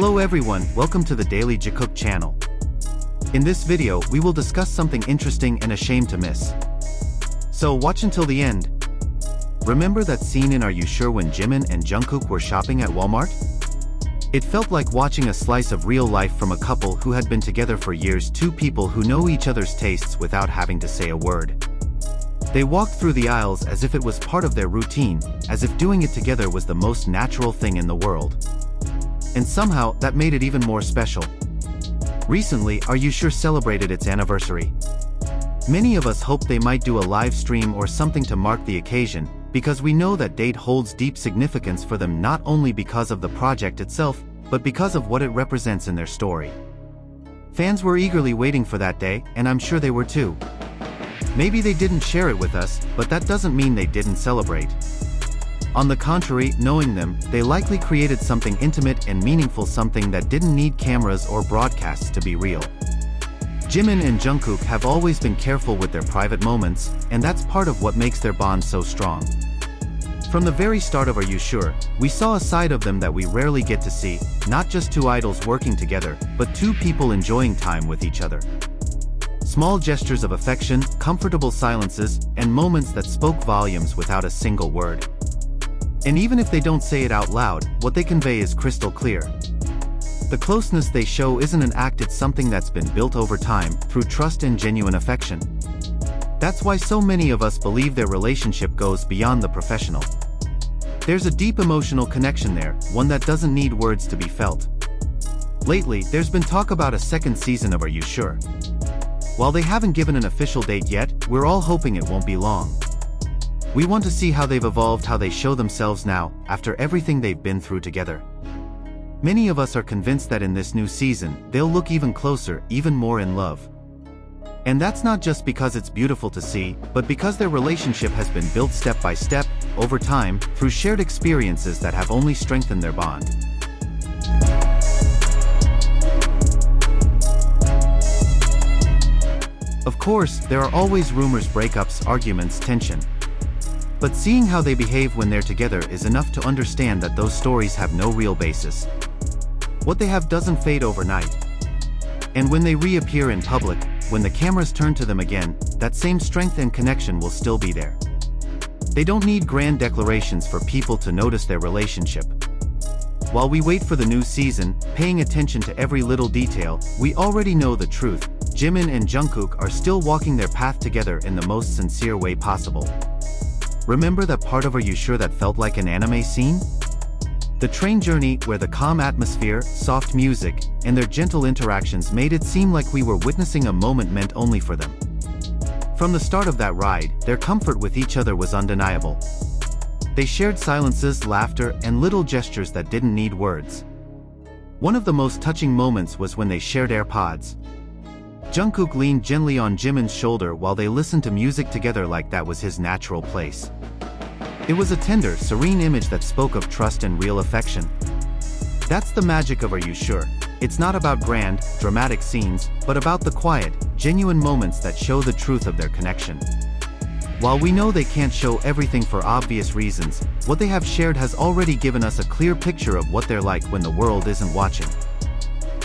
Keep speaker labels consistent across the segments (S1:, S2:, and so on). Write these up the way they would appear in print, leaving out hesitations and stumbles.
S1: Hello everyone, welcome to the Daily Jikook channel. In this video, we will discuss something interesting and a shame to miss. So watch until the end. Remember that scene in Are You Sure when Jimin and Jungkook were shopping at Walmart? It felt like watching a slice of real life from a couple who had been together for years, two people who know each other's tastes without having to say a word. They walked through the aisles as if it was part of their routine, as if doing it together was the most natural thing in the world. And somehow, that made it even more special. Recently, Are You Sure celebrated its anniversary. Many of us hoped they might do a live stream or something to mark the occasion, because we know that date holds deep significance for them, not only because of the project itself, but because of what it represents in their story. Fans were eagerly waiting for that day, and I'm sure they were too. Maybe they didn't share it with us, but that doesn't mean they didn't celebrate. On the contrary, knowing them, they likely created something intimate and meaningful, something that didn't need cameras or broadcasts to be real. Jimin and Jungkook have always been careful with their private moments, and that's part of what makes their bond so strong. From the very start of Are You Sure, we saw a side of them that we rarely get to see, not just two idols working together, but two people enjoying time with each other. Small gestures of affection, comfortable silences, and moments that spoke volumes without a single word. And even if they don't say it out loud, what they convey is crystal clear. The closeness they show isn't an act, it's something that's been built over time, through trust and genuine affection. That's why so many of us believe their relationship goes beyond the professional. There's a deep emotional connection there, one that doesn't need words to be felt. Lately, there's been talk about a second season of Are You Sure? While they haven't given an official date yet, we're all hoping it won't be long. We want to see how they've evolved, how they show themselves now, after everything they've been through together. Many of us are convinced that in this new season, they'll look even closer, even more in love. And that's not just because it's beautiful to see, but because their relationship has been built step by step, over time, through shared experiences that have only strengthened their bond. Of course, there are always rumors, breakups, arguments, tension. But seeing how they behave when they're together is enough to understand that those stories have no real basis. What they have doesn't fade overnight. And when they reappear in public, when the cameras turn to them again, that same strength and connection will still be there. They don't need grand declarations for people to notice their relationship. While we wait for the new season, paying attention to every little detail, we already know the truth. Jimin and Jungkook are still walking their path together in the most sincere way possible. Remember that part of Are You Sure that felt like an anime scene? The train journey, where the calm atmosphere, soft music, and their gentle interactions made it seem like we were witnessing a moment meant only for them. From the start of that ride, their comfort with each other was undeniable. They shared silences, laughter, and little gestures that didn't need words. One of the most touching moments was when they shared AirPods. Jungkook leaned gently on Jimin's shoulder while they listened to music together like that was his natural place. It was a tender, serene image that spoke of trust and real affection. That's the magic of Are You Sure? It's not about grand, dramatic scenes, but about the quiet, genuine moments that show the truth of their connection. While we know they can't show everything for obvious reasons, what they have shared has already given us a clear picture of what they're like when the world isn't watching.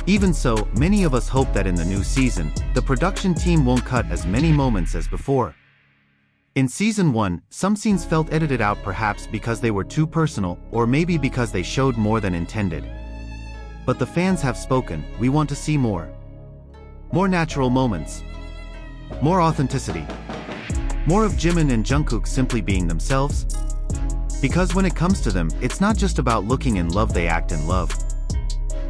S1: Even so, many of us hope that in the new season, the production team won't cut as many moments as before. In Season 1, some scenes felt edited out, perhaps because they were too personal, or maybe because they showed more than intended. But the fans have spoken, we want to see more. More natural moments. More authenticity. More of Jimin and Jungkook simply being themselves. Because when it comes to them, it's not just about looking in love, they act in love.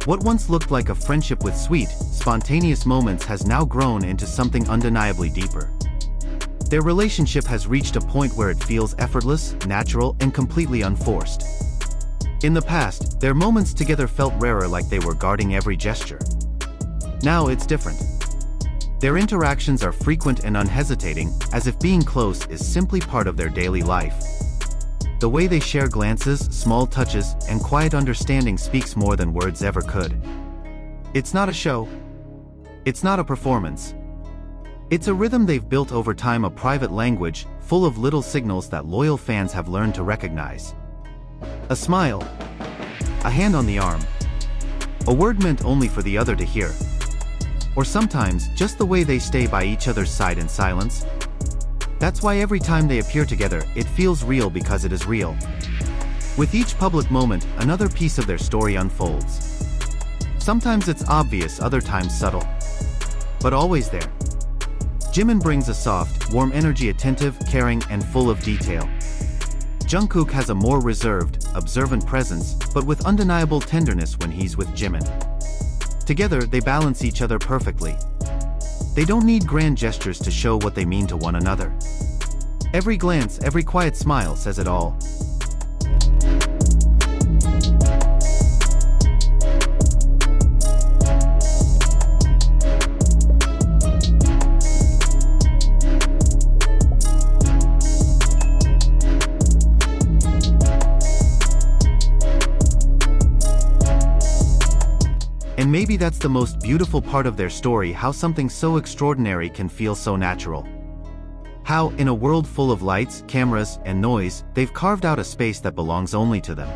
S1: What once looked like a friendship with sweet, spontaneous moments has now grown into something undeniably deeper. Their relationship has reached a point where it feels effortless, natural, and completely unforced. In the past, their moments together felt rarer, like they were guarding every gesture. Now it's different. Their interactions are frequent and unhesitating, as if being close is simply part of their daily life. The way they share glances, small touches, and quiet understanding speaks more than words ever could. It's not a show. It's not a performance. It's a rhythm they've built over time, a private language, full of little signals that loyal fans have learned to recognize. A smile. A hand on the arm. A word meant only for the other to hear. Or sometimes, just the way they stay by each other's side in silence. That's why every time they appear together, it feels real because it is real. With each public moment, another piece of their story unfolds. Sometimes it's obvious, other times subtle. But always there. Jimin brings a soft, warm energy, attentive, caring, and full of detail. Jungkook has a more reserved, observant presence, but with undeniable tenderness when he's with Jimin. Together, they balance each other perfectly. They don't need grand gestures to show what they mean to one another. Every glance, every quiet smile says it all. And maybe that's the most beautiful part of their story, how something so extraordinary can feel so natural. How, in a world full of lights, cameras, and noise, they've carved out a space that belongs only to them.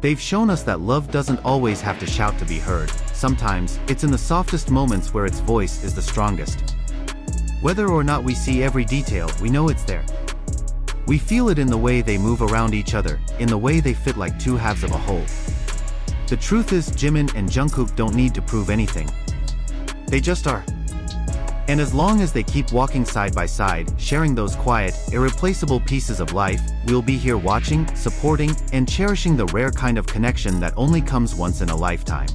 S1: They've shown us that love doesn't always have to shout to be heard. Sometimes, it's in the softest moments where its voice is the strongest. Whether or not we see every detail, we know it's there. We feel it in the way they move around each other, in the way they fit like two halves of a whole. The truth is, Jimin and Jungkook don't need to prove anything. They just are. And as long as they keep walking side by side, sharing those quiet, irreplaceable pieces of life, we'll be here watching, supporting, and cherishing the rare kind of connection that only comes once in a lifetime.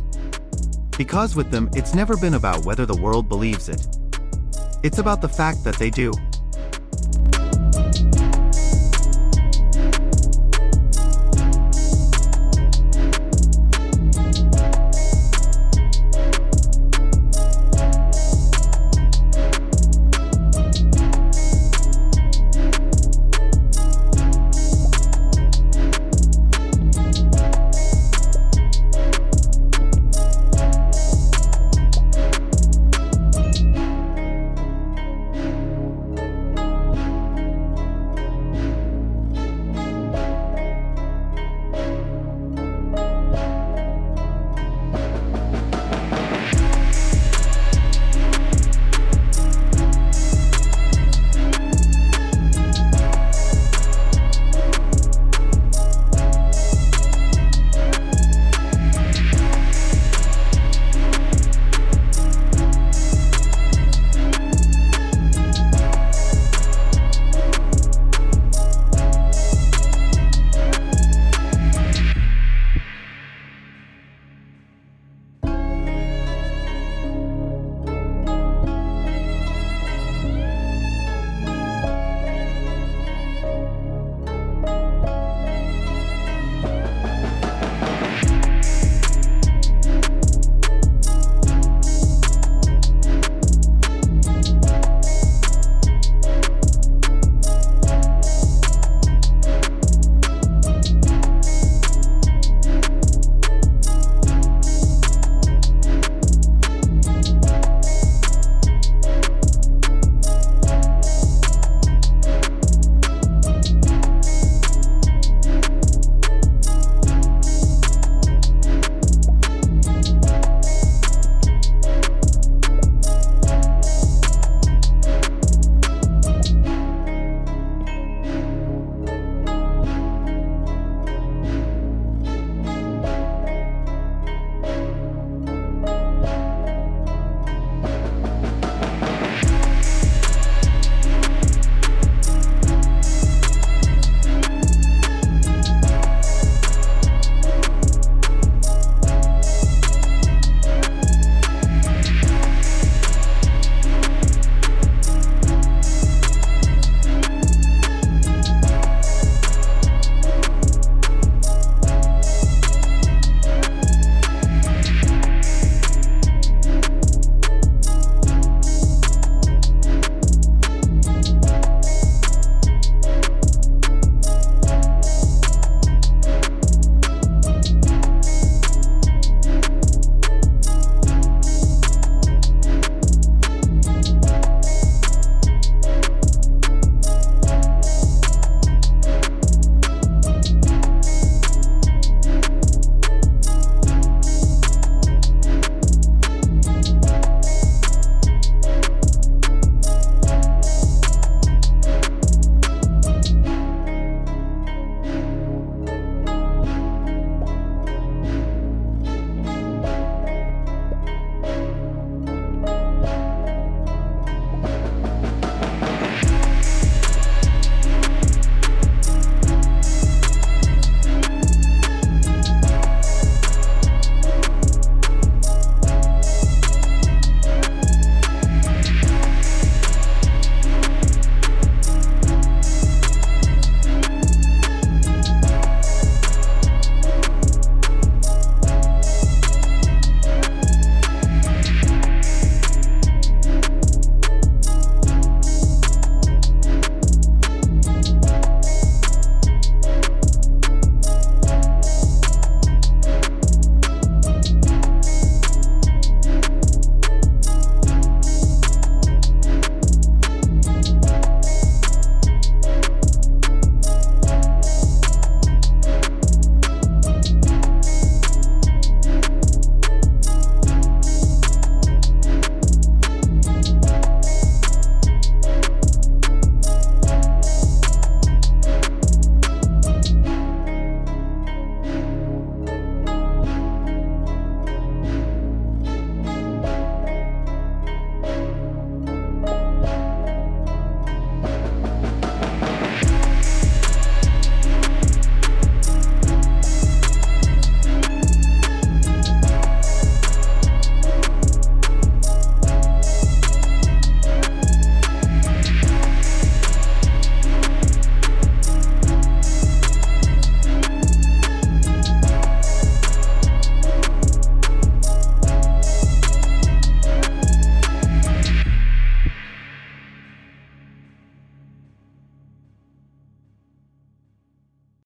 S1: Because with them, it's never been about whether the world believes it. It's about the fact that they do.